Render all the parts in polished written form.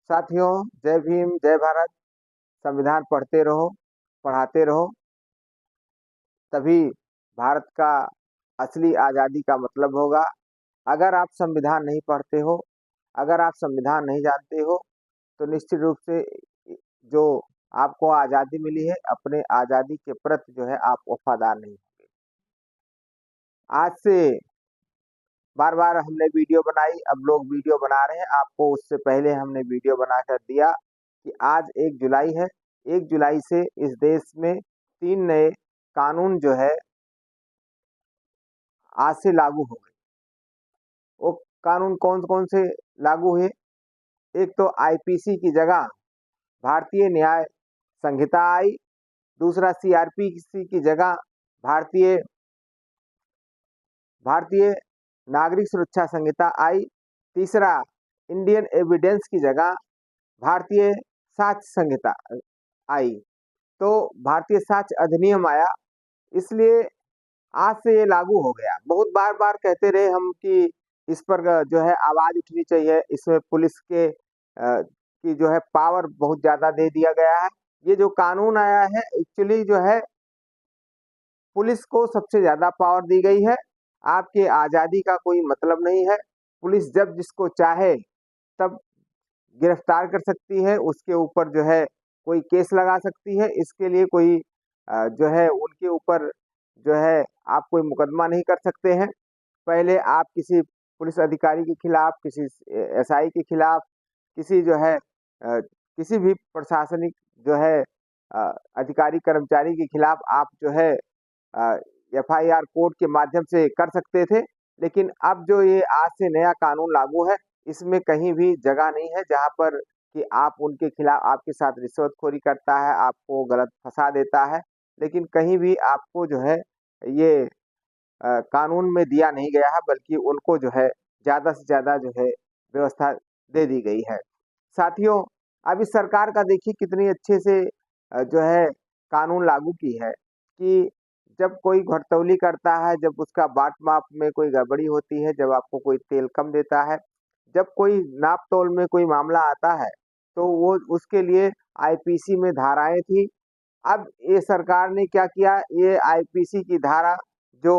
साथियों, जय भीम, जय भारत। संविधान पढ़ते रहो, पढ़ाते रहो, तभी भारत का असली आज़ादी का मतलब होगा। अगर आप संविधान नहीं पढ़ते हो, अगर आप संविधान नहीं जानते हो, तो निश्चित रूप से जो आपको आज़ादी मिली है, अपने आज़ादी के प्रति जो है आप वफादार नहीं होंगे। आज से बार-बार हमने वीडियो बनाई, अब लोग वीडियो बना रहे हैं। आपको उससे पहले हमने वीडियो बनाकर दिया कि आज 1 जुलाई है। 1 जुलाई से इस देश में 3 नए कानून जो है आज से लागू हो गए। वो कानून कौन-कौन से लागू हुए? एक तो आईपीसी की जगह भारतीय न्याय संहिता आई, दूसरा सीआरपीसी की जगह भारतीय भारतीय नागरिक सुरक्षा संहिता आई, तीसरा इंडियन एविडेंस की जगह भारतीय साक्ष्य संहिता आई। तो भारतीय साक्ष्य अधिनियम आया, इसलिए आज से ये लागू हो गया। बहुत बार-बार कहते रहे हम कि इस पर जो है आवाज़ उठनी चाहिए, इसमें पुलिस के की जो है पावर बहुत ज़्यादा दे दिया गया है। ये जो कानून आया है एक्चुअली जो है पुलिस को सबसे ज़्यादा पावर दी गई है। आपके आज़ादी का कोई मतलब नहीं है। पुलिस जब जिसको चाहे तब गिरफ्तार कर सकती है, उसके ऊपर जो है कोई केस लगा सकती है। इसके लिए कोई जो है उनके ऊपर जो है आप कोई मुकदमा नहीं कर सकते हैं। पहले आप किसी पुलिस अधिकारी के खिलाफ, किसी एसआई के खिलाफ, किसी जो है किसी भी प्रशासनिक जो है अधिकारी कर्मचारी के खिलाफ आप जो है अ, एफआईआर कोर्ट के माध्यम से कर सकते थे। लेकिन अब जो ये आज से नया कानून लागू है, इसमें कहीं भी जगह नहीं है जहाँ पर कि आप उनके खिलाफ आपके साथ रिश्वतखोरी करता है, आपको गलत फँसा देता है। लेकिन कहीं भी आपको जो है ये कानून में दिया नहीं गया है, बल्कि उनको जो है ज़्यादा से ज़्यादा जो है व्यवस्था दे दी गई है। साथियों, अब इस सरकार का देखिए कितनी अच्छे से जो है कानून लागू की है कि जब कोई घटतौली करता है, जब उसका बाट-माप में कोई गड़बड़ी होती है, जब आपको कोई तेल कम देता है, जब कोई नाप-तोल में कोई मामला आता है, तो वो उसके लिए आईपीसी में धाराएँ थी। अब ये सरकार ने क्या किया, ये आईपीसी की धारा जो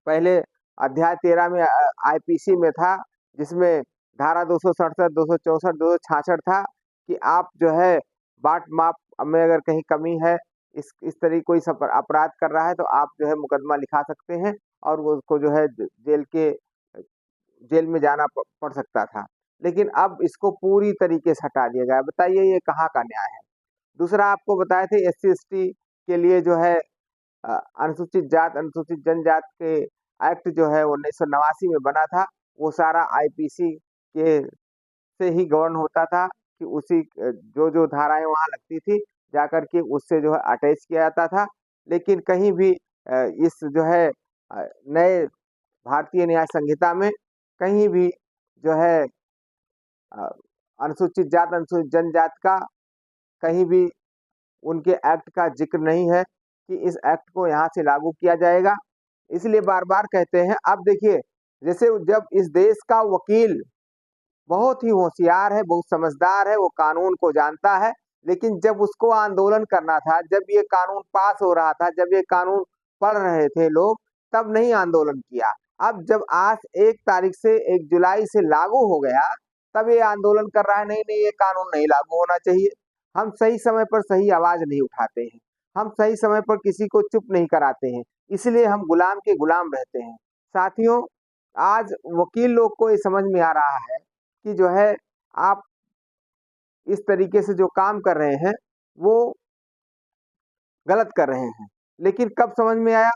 पहले अध्याय 13 में आईपीसी में था, जिसमें धारा 267, 264, 266 था कि आप जो है बाट-माप में अगर कहीं कमी है, इस तरह कोई अपराध कर रहा है तो आप जो है मुकदमा लिखा सकते हैं और वो उसको जो है जेल में जाना पड़ सकता था। लेकिन अब इसको पूरी तरीके से हटा दिया गया है। बताइए ये कहाँ का न्याय है? दूसरा आपको बताए थे एससी-एसटी के लिए जो है अनुसूचित जात, अनुसूचित जनजात के एक्ट जो है 1989 में बना था, वो सारा आईपीसी के से ही गवर्न होता था कि उसी जो-जो धाराएँ वहाँ लगती थी, जाकर के उससे जो है अटैच किया जाता था। लेकिन कहीं भी इस जो है नए भारतीय न्याय संहिता में कहीं भी जो है अ, अनुसूचित जात, अनुसूचित जनजात का कहीं भी उनके एक्ट का ज़िक्र नहीं है कि इस एक्ट को यहाँ से लागू किया जाएगा। इसलिए बार-बार कहते हैं अब देखिए, जैसे जब इस देश का वकील बहुत ही होशियार है, बहुत समझदार है, वो कानून को जानता है, लेकिन जब उसको आंदोलन करना था, जब ये कानून पास हो रहा था, जब ये कानून पढ़ रहे थे लोग, तब नहीं आंदोलन किया। अब जब आज 1 तारीख से 1 जुलाई से लागू हो गया, तब ये आंदोलन कर रहा है, नहीं-नहीं ये कानून नहीं लागू होना चाहिए। हम सही समय पर सही आवाज़ नहीं उठाते हैं, हम सही समय पर किसी को चुप नहीं कराते हैं, इसलिए हम गुलाम के गुलाम रहते हैं। साथियों, आज वकील लोग को ये समझ में आ रहा है कि जो है आप इस तरीके से जो काम कर रहे हैं, वो गलत कर रहे हैं। लेकिन कब समझ में आया?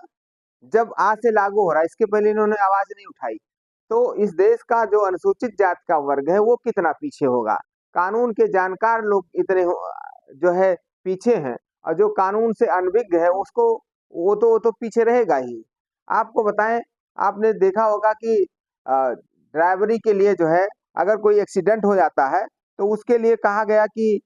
जब आज से लागू हो रहा है, इसके पहले इन्होंने आवाज़ नहीं उठाई। तो इस देश का जो अनुसूचित जात का वर्ग है, वो कितना पीछे होगा? कानून के जानकार लोग इतने जो है पीछे हैं और जो कानून से अनभिज्ञ है, उसको वो तो पीछे रहेगा ही। आपको बताएँ, आपने देखा होगा कि ड्राइवरी के लिए जो है, अगर कोई एक्सीडेंट हो जाता है, तो उसके लिए कहा गया कि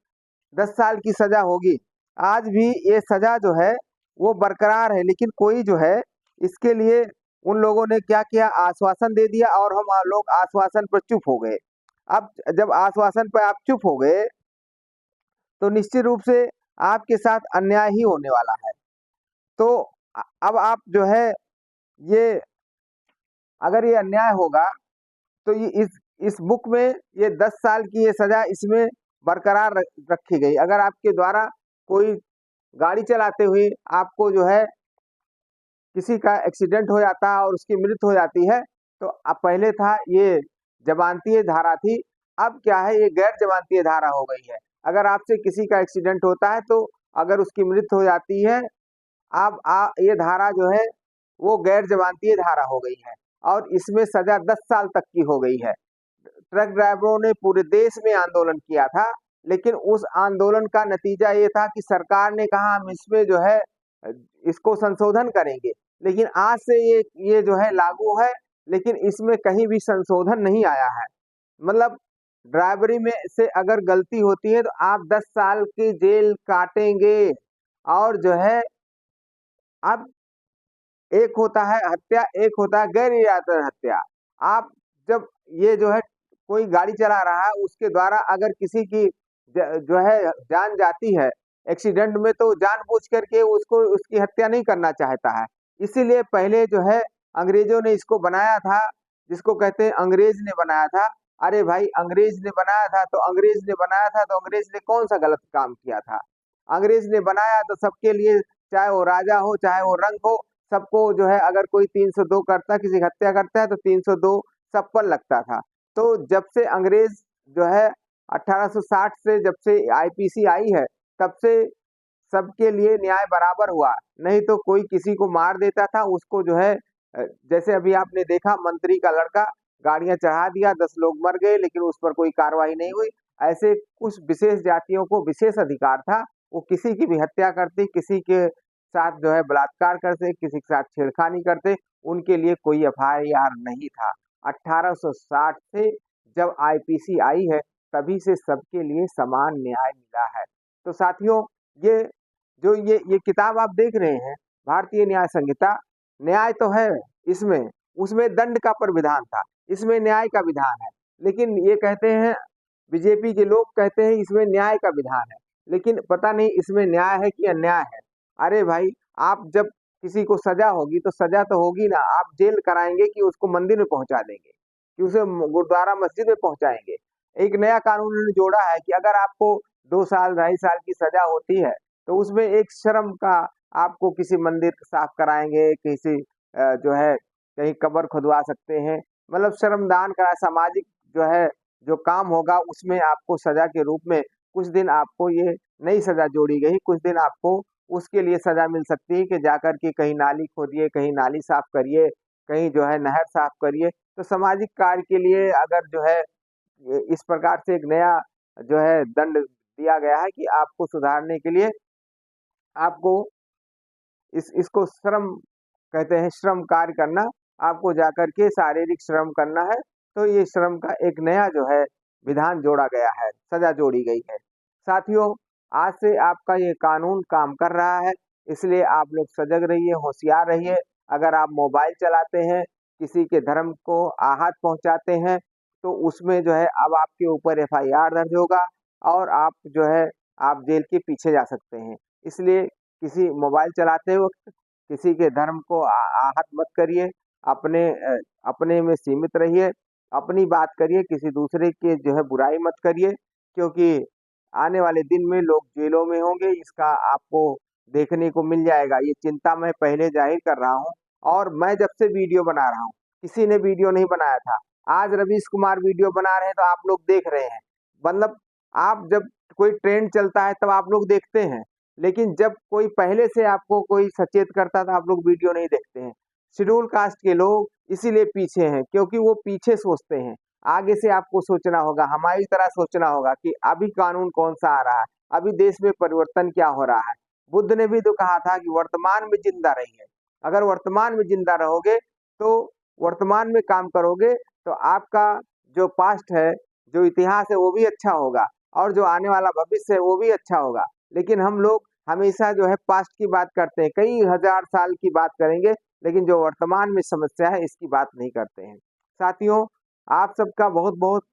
10 साल की सज़ा होगी। आज भी ये सज़ा जो है, वो बरकरार है, लेकिन कोई जो है, इसके लिए उन लोगों ने क्या किया, आश्वासन दे दिया और हम लोग आश्वासन पर चुप हो गए। अब जब आश्वासन पर आप चुप हो गए तो निश्चित रूप से आपके साथ अन्याय ही होने वाला है। तो अब आप जो है ये अगर ये अन्याय होगा तो ये इस बुक में ये 10 साल की ये सजा इसमें बरकरार रखी गई। अगर आपके द्वारा कोई गाड़ी चलाते हुए आपको जो है किसी का एक्सीडेंट हो जाता है और उसकी मृत्यु हो जाती है तो अब पहले था ये जमानतीय धारा थी, अब क्या है ये गैर जमानतीय धारा हो गई है। अगर आपसे किसी का एक्सीडेंट होता है तो अगर उसकी मृत्यु हो जाती है अब ये धारा जो है वो गैर जमानतीय धारा हो गई है और इसमें सजा 10 साल तक की हो गई है। ट्रक ड्राइवरों ने पूरे देश में आंदोलन किया था, लेकिन उस आंदोलन का नतीजा ये था कि सरकार ने कहा हम इसमें जो है इसको संशोधन करेंगे, लेकिन आज से ये जो है लागू है, लेकिन इसमें कहीं भी संशोधन नहीं आया है। मतलब ड्राइवरी में से अगर गलती होती है तो आप 10 साल की जेल काटेंगे और जो है अब एक होता है हत्या, एक होता है गैर इरादतन हत्या। आप जब ये जो है कोई गाड़ी चला रहा है उसके द्वारा अगर किसी की जो है जान जाती है एक्सीडेंट में तो जानबूझ करके उसको उसकी हत्या नहीं करना चाहता है। इसीलिए पहले जो है अंग्रेजों ने इसको बनाया था, जिसको कहते हैं अंग्रेज ने बनाया था। अरे भाई अंग्रेज ने बनाया था तो अंग्रेज ने बनाया था तो अंग्रेज ने कौन सा गलत काम किया था? अंग्रेज ने बनाया तो सबके लिए, चाहे वो राजा हो चाहे वो रंग हो, सबको जो है अगर कोई 302 करता किसी की हत्या करता है तो 302 सब पर लगता था। तो जब से अंग्रेज जो है 1860 से जब से आईपीसी आई है तब से सबके लिए न्याय बराबर हुआ। नहीं तो कोई किसी को मार देता था उसको जो है जैसे अभी आपने देखा मंत्री का लड़का गाड़ियां चढ़ा दिया 10 लोग मर गए लेकिन उस पर कोई कार्रवाई नहीं हुई। ऐसे कुछ विशेष जातियों को विशेष अधिकार था, वो किसी की भी हत्या करते, किसी के साथ जो है बलात्कार करते, किसी के साथ छेड़खानी करते, उनके लिए कोई एफआईआर नहीं था। 1860 से जब आईपीसी आई है तभी से सबके लिए समान न्याय मिला है। तो साथियों ये जो ये किताब आप देख रहे हैं भारतीय न्याय संहिता, न्याय तो है इसमें, उसमें दंड का प्राविधान था, इसमें न्याय का विधान है। लेकिन ये कहते हैं बीजेपी के लोग कहते हैं इसमें न्याय का विधान है, लेकिन पता नहीं इसमें न्याय है कि अन्याय है। अरे भाई आप जब किसी को सजा होगी तो सजा तो होगी ना, आप जेल कराएंगे कि उसको मंदिर में पहुंचा देंगे कि उसे गुरुद्वारा मस्जिद में पहुंचाएंगे? एक नया कानून उन्होंने जोड़ा है कि अगर आपको 2 साल 2.5 साल की सजा होती है तो उसमें एक श्रम का आपको किसी मंदिर साफ कराएंगे, किसी जो है कहीं कब्र खुदवा सकते हैं, मतलब श्रमदान का सामाजिक जो है जो काम होगा उसमें आपको सजा के रूप में कुछ दिन आपको ये नई सजा जोड़ी गई, कुछ दिन आपको उसके लिए सजा मिल सकती है कि जाकर के कहीं नाली खोदिए, कहीं नाली साफ करिए, कहीं जो है नहर साफ करिए। तो सामाजिक कार्य के लिए अगर जो है इस प्रकार से एक नया जो है दंड दिया गया है कि आपको सुधारने के लिए आपको इसको श्रम कहते हैं, श्रम कार्य करना, आपको जाकर के शारीरिक श्रम करना है। तो ये श्रम का एक नया जो है विधान जोड़ा गया है, सजा जोड़ी गई है। साथियों आज से आपका ये कानून काम कर रहा है, इसलिए आप लोग सजग रहिए, होशियार रहिए। अगर आप मोबाइल चलाते हैं, किसी के धर्म को आहत पहुंचाते हैं तो उसमें जो है अब आपके ऊपर एफआईआर दर्ज होगा और आप जो है आप जेल के पीछे जा सकते हैं। इसलिए किसी मोबाइल चलाते वक्त किसी के धर्म को आहत मत करिए, अपने में सीमित रहिए, अपनी बात करिए, किसी दूसरे के जो है बुराई मत करिए, क्योंकि आने वाले दिन में लोग जेलों में होंगे, इसका आपको देखने को मिल जाएगा। ये चिंता मैं पहले जाहिर कर रहा हूँ और मैं जब से वीडियो बना रहा हूँ, किसी ने वीडियो नहीं बनाया था, आज रवीश कुमार वीडियो बना रहे हैं तो आप लोग देख रहे हैं। मतलब आप जब कोई ट्रेंड चलता है तब आप लोग देखते हैं, लेकिन जब कोई पहले से आपको कोई सचेत करता था आप लोग वीडियो नहीं देखते हैं। शेड्यूल कास्ट के लोग इसीलिए पीछे हैं क्योंकि वो पीछे सोचते हैं। आगे से आपको सोचना होगा, हमारी तरह सोचना होगा कि अभी कानून कौन सा आ रहा है, अभी देश में परिवर्तन क्या हो रहा है। बुद्ध ने भी तो कहा था कि वर्तमान में जिंदा रहिए। अगर वर्तमान में जिंदा रहोगे तो वर्तमान में काम करोगे तो आपका जो पास्ट है, जो इतिहास है वो भी अच्छा होगा और जो आने वाला भविष्य है वो भी अच्छा होगा। लेकिन हम लोग हमेशा जो है पास्ट की बात करते हैं, कई हजार साल की बात करेंगे, लेकिन जो वर्तमान में समस्या है इसकी बात नहीं करते हैं। साथियों आप सबका बहुत बहुत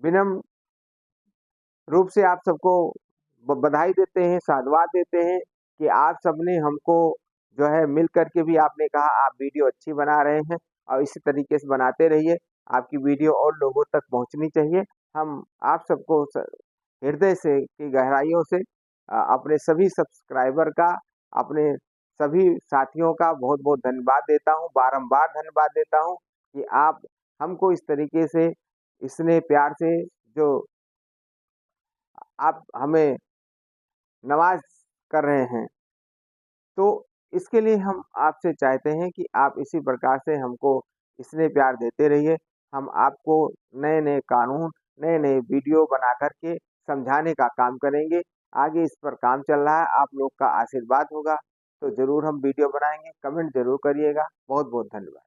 विनम्र रूप से आप सबको बधाई देते हैं, साधुवाद देते हैं कि आप सबने हमको जो है मिल कर के भी आपने कहा आप वीडियो अच्छी बना रहे हैं और इसी तरीके से बनाते रहिए। आपकी वीडियो और लोगों तक पहुँचनी चाहिए। हम आप सबको हृदय से की गहराइयों से अपने सभी सब्सक्राइबर का, अपने सभी साथियों का बहुत-बहुत धन्यवाद देता हूँ, बारंबार धन्यवाद देता हूँ कि आप हमको इस तरीके से, इतने प्यार से जो आप हमें नवाज़ कर रहे हैं। तो इसके लिए हम आपसे चाहते हैं कि आप इसी प्रकार से हमको स्नेह प्यार देते रहिए। हम आपको नए-नए कानून, नए-नए वीडियो बना कर के समझाने का काम करेंगे। आगे इस पर काम चल रहा है, आप लोग का आशीर्वाद होगा, तो ज़रूर हम वीडियो बनाएँगे। कमेंट ज़रूर करिएगा। बहुत-बहुत धन्यवाद।